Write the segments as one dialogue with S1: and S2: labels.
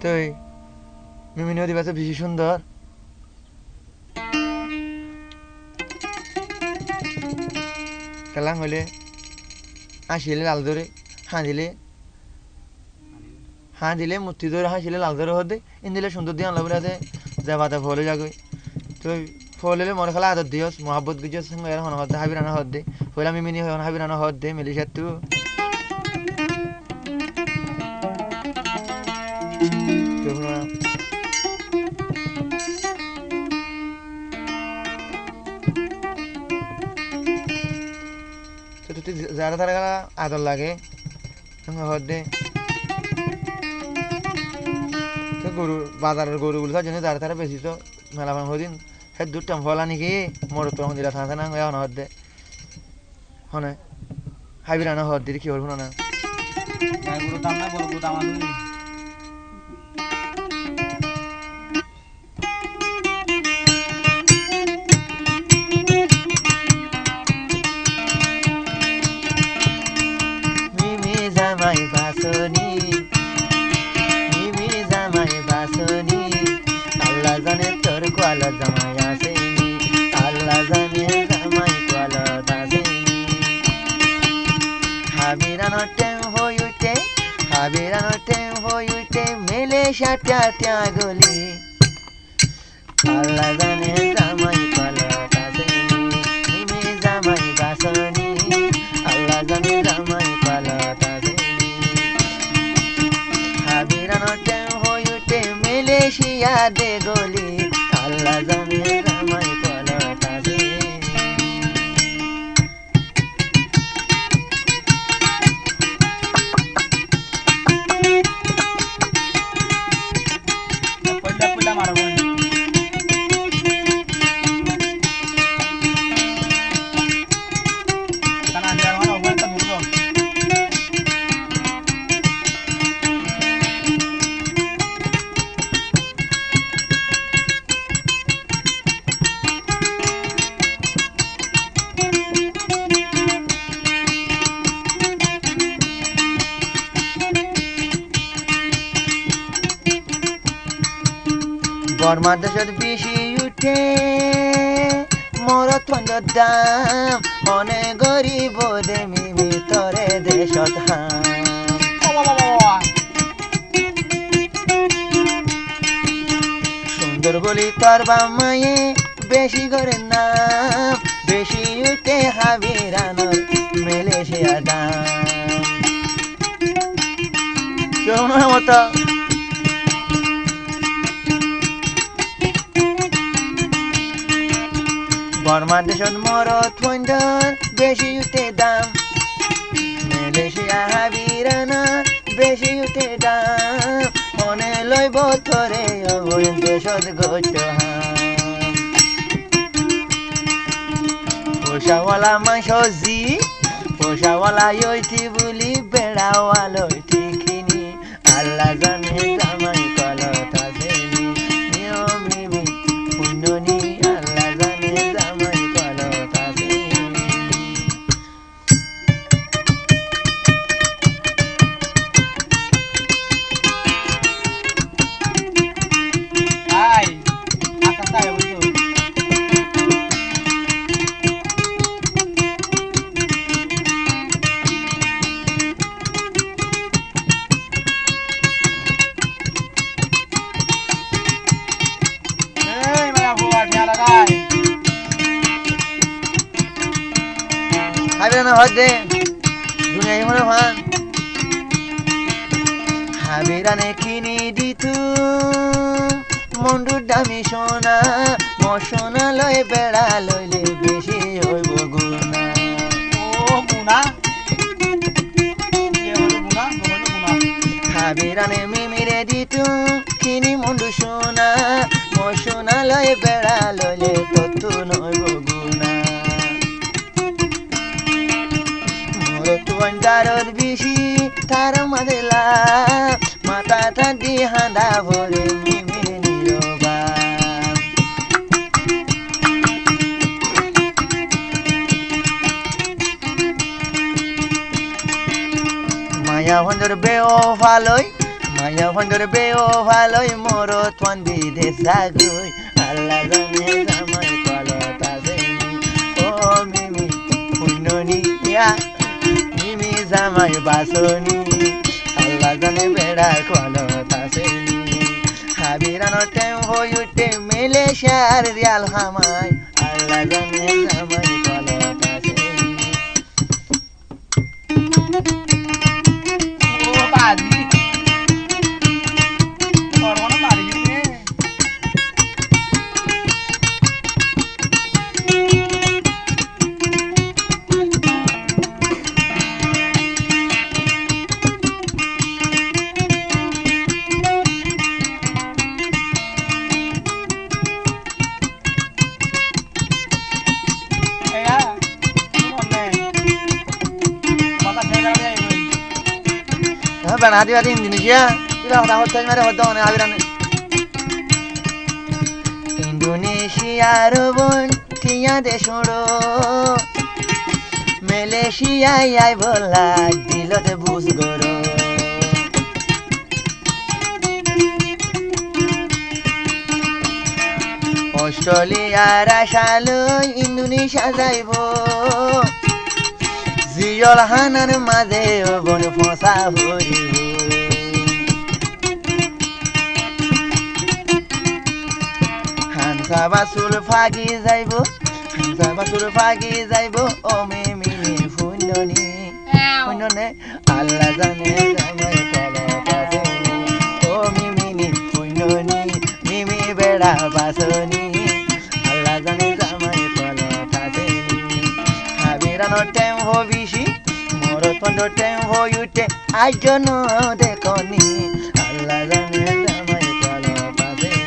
S1: তুই মিমি নদী বাসে বেশি সুন্দর কালাং হইলে হাসিলে লাল ধরে হাঁ দিলে মূর্তি ধরে হাসিলে লাল ধরে হতে ইন্দিলে সুন্দর দিয়ে আনলা বলে আছে যা বাতা ফলে যাগই তুই ফলে মনে খালা আদর দিয়স মহাব্বত গুজস হন হদ হাবিরানা হদ দে ফলে আমি মিনি হন হাবিরানা হদ দে মিলিশাত তু যারা তারা আদর লাগে হদ দে গরু বাজারের গরুগুলো জন্য যারা তারা বেশি তো মেলা ভাঙ দিন সে দুধটা ফলা নাকি মোর তো দিলা থাকে না এখন হদ দে হনে হাবিরানা হদ দিদি কি হল না মিমি জামাই বাসনি আল্লাহ জানে তোর কোয়ালা জামাই আসেনি আল্লাহ জানে জামাই কোয়ালা আসেনি হাবিরানো টেম হই উঠে মেলে সাটা ত্যাগলি আল্লাহ জানে জামাই কোয়ালা আসেনি মিমি জামাই বাসনি আল্লাহ জানে জামাই কোয়ালা আসেনি হাবিরানো টেম হই উঠে মেলেশিয়া দে গলি আল্লাহ জানে জামাই কোয়ালা আসেনি বর্মা দেশত বেশি উঠে মরত দাম অনে গরিব দে মিমি তরে দেশত সুন্দর বলি তোর বামায়ে বেশি করে নাম বেশি উঠে হাবিরানোর মেলেশিয়া দাম কেমন মতো বর্মা দেশত মরত বেশি উঠে দাম মেলেশিয়া হাবিরানা বেশি উঠে দাম মনে লইব তোরে দেশত গত পোষাওয়ালা মাসজি পোষাওয়ালা ইতি বলি বেড়াওয়ালটি খিনি আল্লাহ জানে জামাই কলত আসেনি নিয়মিমি পুণ্যনি আল্লাহ জানে জামাই কলত আসেনি হাবিরানা হদ দে দুনিয়া মনে ভান হাবিরানে কিনি দিতু মন্ডুর দামি সোনা মসোনা লয় বেড়া লইলে বেশি হইব গুণা ও গুণা হাবিরানে মিমিরে দিতু কিনি মন্ডু সোনা মসোনা লয় বেড়া লইলে তত্তু নইব গুণা দারদ বেশি তার মাদেলা মাথা দি হাঁদা ভরে মিমি নিরবা মায়া ভঞ্জর বেও ভালোই মায়া ভঞ্জর বেও ভালোই মোর তন্দি দে সাগুই আল্লাহ জানে জামাই কলতা দেনি ও মিমি পুননি ইয়া মিমি জামাই বাসনি আল্লাহ জানে বেড়া কলতা দেনি হাবিরানো টেম হইতে মেলেশিয়ার রিয়াল হামাই আল্লাহ জানে জামাই কলতা দেনি
S2: ও বাজি করবো না বাড়ি গিয়ে এয়া মনে কথা ছেড়ে যাবে
S1: Bana hati hati Indonesia, kita udah hotel mereka hotel mana habiran. Indonesia robon tiya desoro, Malaysia ay bola dilote bus goro. Australia rasalo Indonesia jaibo. জিয়ল হানার মাঝে বন ফসা হরিব হানসা বাসুল ফাগি যাইব হানসা বাসুল ফাগি যাইব ও মিমি ফুন্ডনি ফুন্ডনে আল্লাহ জানে জামাই কলতা দেনি ও মিমি ফুন্ডনি মিমি বেড়া বাসনি আল্লাহ জানে জামাই কলতা দেনি হাবিরানো টেম হবিশি মোর তন্ড টেম হইতে আইজন দেখনি আল্লাহ জানে জামাই কলতা দেনি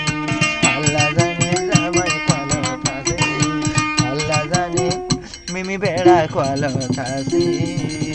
S1: আল্লাহ জানে জামাই কলতা দেনি আল্লাহ জানে মিমি বেড়া কলতা দেনি